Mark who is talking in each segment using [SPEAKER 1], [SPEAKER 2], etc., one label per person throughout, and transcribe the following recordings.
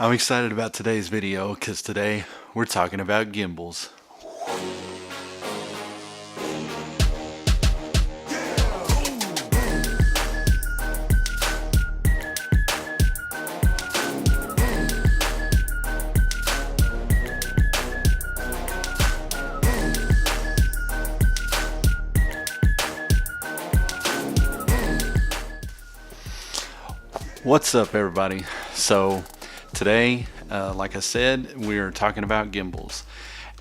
[SPEAKER 1] I'm excited about today's video because today we're talking about gimbals. What's up, everybody? So today, like I said, we are talking about gimbals,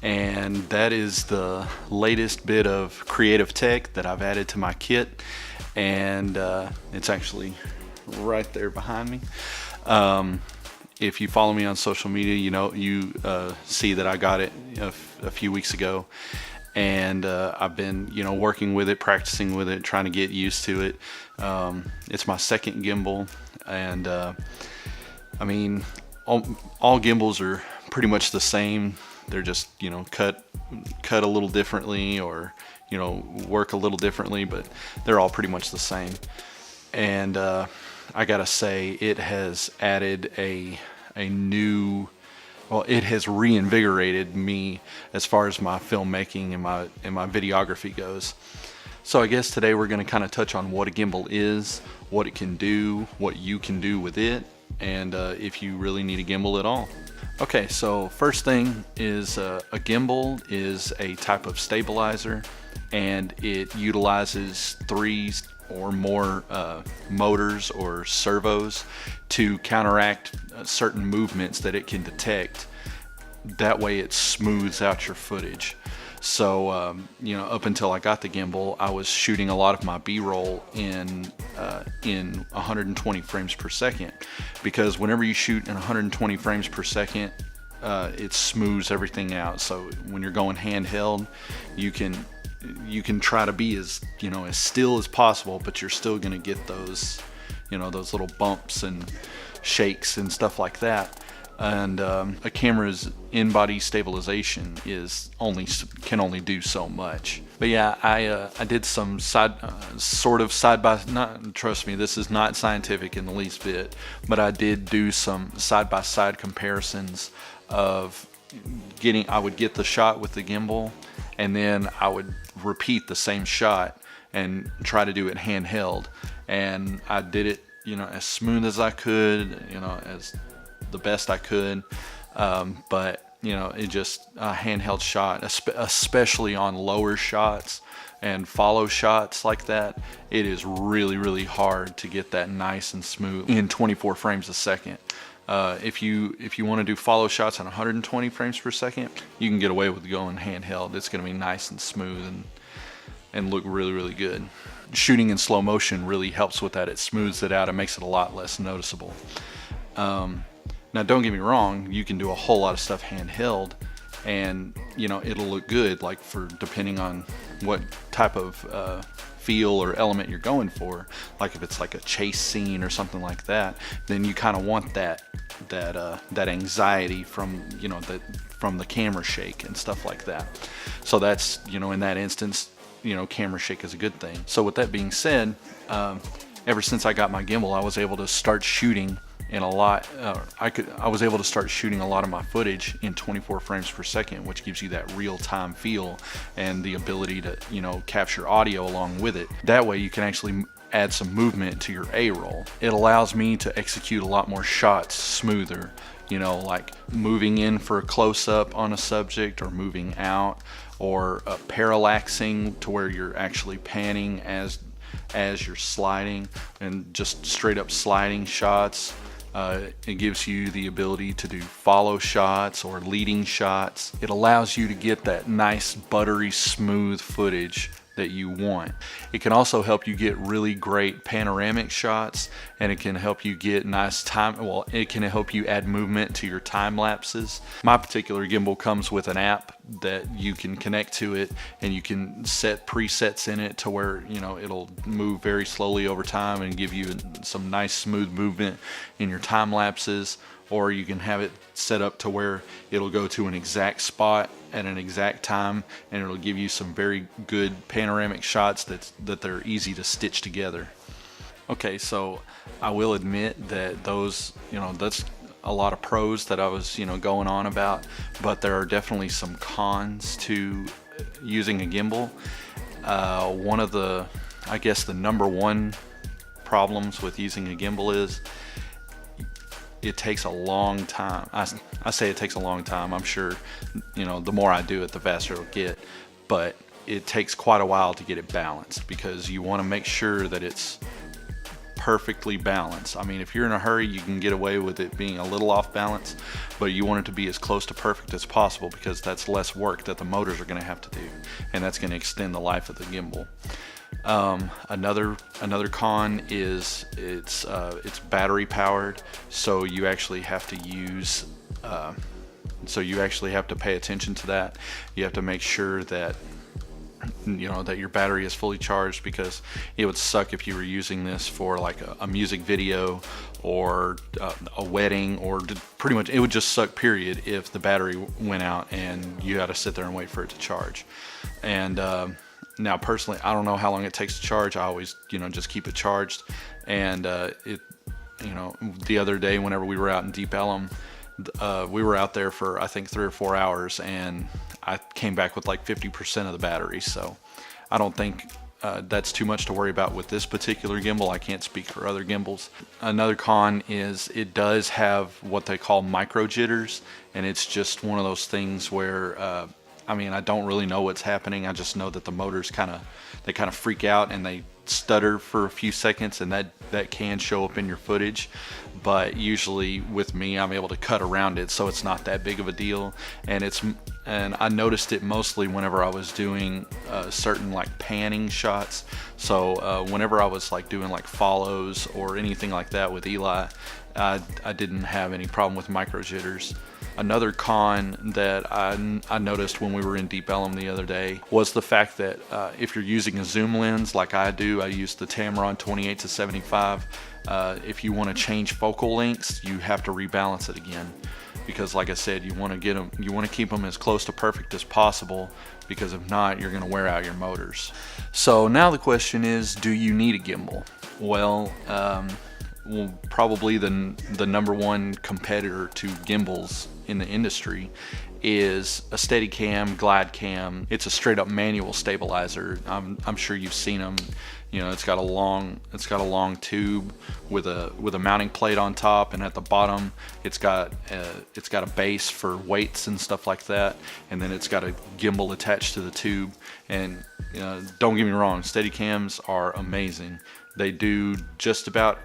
[SPEAKER 1] and that is the latest bit of creative tech that I've added to my kit, and it's actually right there behind me. If you follow me on social media, you see that I got it a few weeks ago, and I've been working with it, practicing with it, trying to get used to it. It's my second gimbal, and I mean, all gimbals are pretty much the same. They're just cut a little differently, or work a little differently, but they're all pretty much the same. And I gotta say, it has added a new, well, it has reinvigorated me as far as my filmmaking and my videography goes. So I guess today we're going to kind of touch on what a gimbal is, what it can do, what you can do with it, and if you really need a gimbal at all. Okay, so first thing is a gimbal is a type of stabilizer, and it utilizes 3 or more motors or servos to counteract certain movements that it can detect. That way it smooths out your footage. So up until I got the gimbal, I was shooting a lot of my B-roll in 120 frames per second, because whenever you shoot in 120 frames per second, it smooths everything out. So when you're going handheld, you can try to be as still as possible, but you're still going to get those those little bumps and shakes and stuff like that. And a camera's in-body stabilization can only do so much. But yeah, I did some trust me, this is not scientific in the least bit, but I did do some side-by-side comparisons of I would get the shot with the gimbal, and then I would repeat the same shot and try to do it handheld, and I did it as smooth as I could, as the best I could, but it just a handheld shot, especially on lower shots and follow shots like that, it is really hard to get that nice and smooth in 24 frames a second. If you want to do follow shots on 120 frames per second, you can get away with going handheld. It's going to be nice and smooth and look really good. Shooting in slow motion really helps with that. It smooths it out and makes it a lot less noticeable. Now, don't get me wrong, you can do a whole lot of stuff handheld, and it'll look good, like depending on what type of feel or element you're going for. Like if it's like a chase scene or something like that, then you kind of want that anxiety from from the camera shake and stuff like that. So that's in that instance, camera shake is a good thing. So with that being said, ever since I got my gimbal, I was able to start shooting in I was able to start shooting a lot of my footage in 24 frames per second, which gives you that real-time feel and the ability to capture audio along with it. That way you can actually add some movement to your A-roll. It allows me to execute a lot more shots smoother, like moving in for a close-up on a subject, or moving out, or parallaxing to where you're actually panning as you're sliding, and just straight up sliding shots. It gives you the ability to do follow shots or leading shots. It allows you to get that nice buttery smooth footage that you want. It can also help you get really great panoramic shots, and it can help you get nice it can help you add movement to your time lapses. My particular gimbal comes with an app that you can connect to it, and you can set presets in it to where it'll move very slowly over time and give you some nice smooth movement in your time lapses. Or you can have it set up to where it'll go to an exact spot at an exact time, and it'll give you some very good panoramic shots that they're easy to stitch together. Okay, so I will admit that that's a lot of pros that I was, going on about, but there are definitely some cons to using a gimbal. One of the, I guess the number one problems with using a gimbal is it takes a long time. I say it takes a long time. I'm sure, the more I do it, the faster it'll get, but it takes quite a while to get it balanced, because you want to make sure that it's perfectly balanced. I mean, if you're in a hurry, you can get away with it being a little off balance, but you want it to be as close to perfect as possible, because that's less work that the motors are going to have to do, and that's going to extend the life of the gimbal. Another con is it's battery powered, so you actually have to use so you actually have to pay attention to that. You have to make sure that that your battery is fully charged, because it would suck if you were using this for like a music video or a wedding, or pretty much it would just suck, period, if the battery went out and you had to sit there and wait for it to charge. And now personally, I don't know how long it takes to charge. I always just keep it charged. And the other day whenever we were out in Deep Ellum, we were out there for I think 3 or 4 hours, and I came back with like 50% of the battery. So I don't think that's too much to worry about with this particular gimbal. I can't speak for other gimbals. Another con is it does have what they call micro jitters, and it's just one of those things where I mean, I don't really know what's happening. I just know that the motors kind of freak out and they stutter for a few seconds, and that can show up in your footage. But usually with me, I'm able to cut around it, so it's not that big of a deal. And I noticed it mostly whenever I was doing certain like panning shots. So whenever I was like doing like follows or anything like that with Eli, I didn't have any problem with micro jitters. Another con that I noticed when we were in Deep Ellum the other day was the fact that if you're using a zoom lens like I do, I use the Tamron 28 to 75. If you want to change focal lengths, you have to rebalance it again, because like I said, you want to keep them as close to perfect as possible, because if not, you're going to wear out your motors. So now the question is, do you need a gimbal? Well, probably the number one competitor to gimbals in the industry is a Steadicam, Glide Cam. It's a straight up manual stabilizer. I'm sure you've seen them. It's got a long tube with a mounting plate on top, and at the bottom it's got a base for weights and stuff like that, and then it's got a gimbal attached to the tube. And don't get me wrong, Steadicams are amazing. They do just about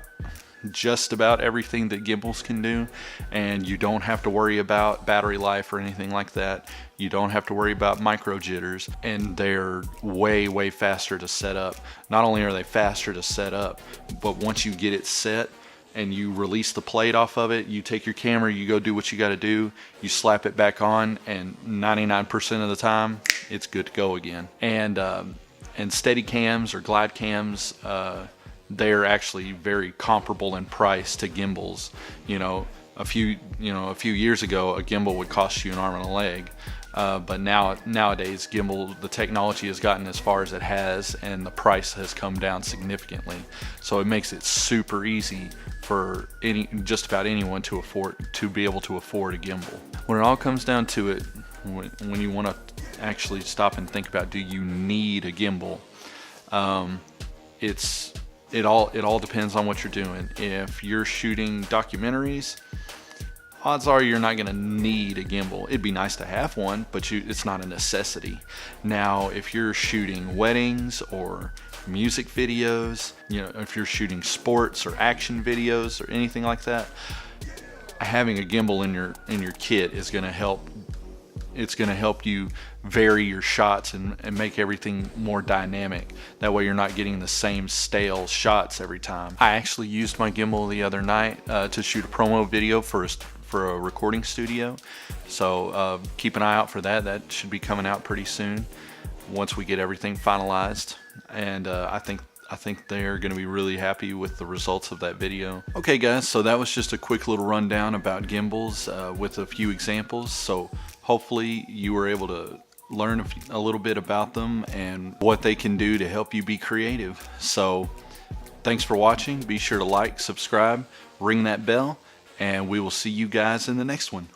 [SPEAKER 1] everything that gimbals can do, and you don't have to worry about battery life or anything like that. You don't have to worry about micro jitters, and they're way faster to set up. Not only are they faster to set up, but once you get it set and you release the plate off of it, you take your camera, you go do what you got to do, you slap it back on, and 99% of the time it's good to go again. And Steadicams or Glide Cams, they're actually very comparable in price to gimbals. A few years ago, a gimbal would cost you an arm and a leg, but nowadays the technology has gotten as far as it has, and the price has come down significantly. So it makes it super easy for just about anyone to be able to afford a gimbal. When it all comes down to it, when you want to actually stop and think about, do you need a gimbal? It all depends on what you're doing. If you're shooting documentaries, odds are you're not going to need a gimbal. It'd be nice to have one, but it's not a necessity. Now, if you're shooting weddings or music videos, if you're shooting sports or action videos or anything like that, having a gimbal in your kit is going to help. It's going to help you vary your shots and make everything more dynamic. That way you're not getting the same stale shots every time. I actually used my gimbal the other night to shoot a promo video for a recording studio. So keep an eye out for that. That should be coming out pretty soon once we get everything finalized. And I think they're going to be really happy with the results of that video. Okay guys, so that was just a quick little rundown about gimbals with a few examples. So hopefully you were able to learn a little bit about them and what they can do to help you be creative. So thanks for watching. Be sure to like, subscribe, ring that bell, and we will see you guys in the next one.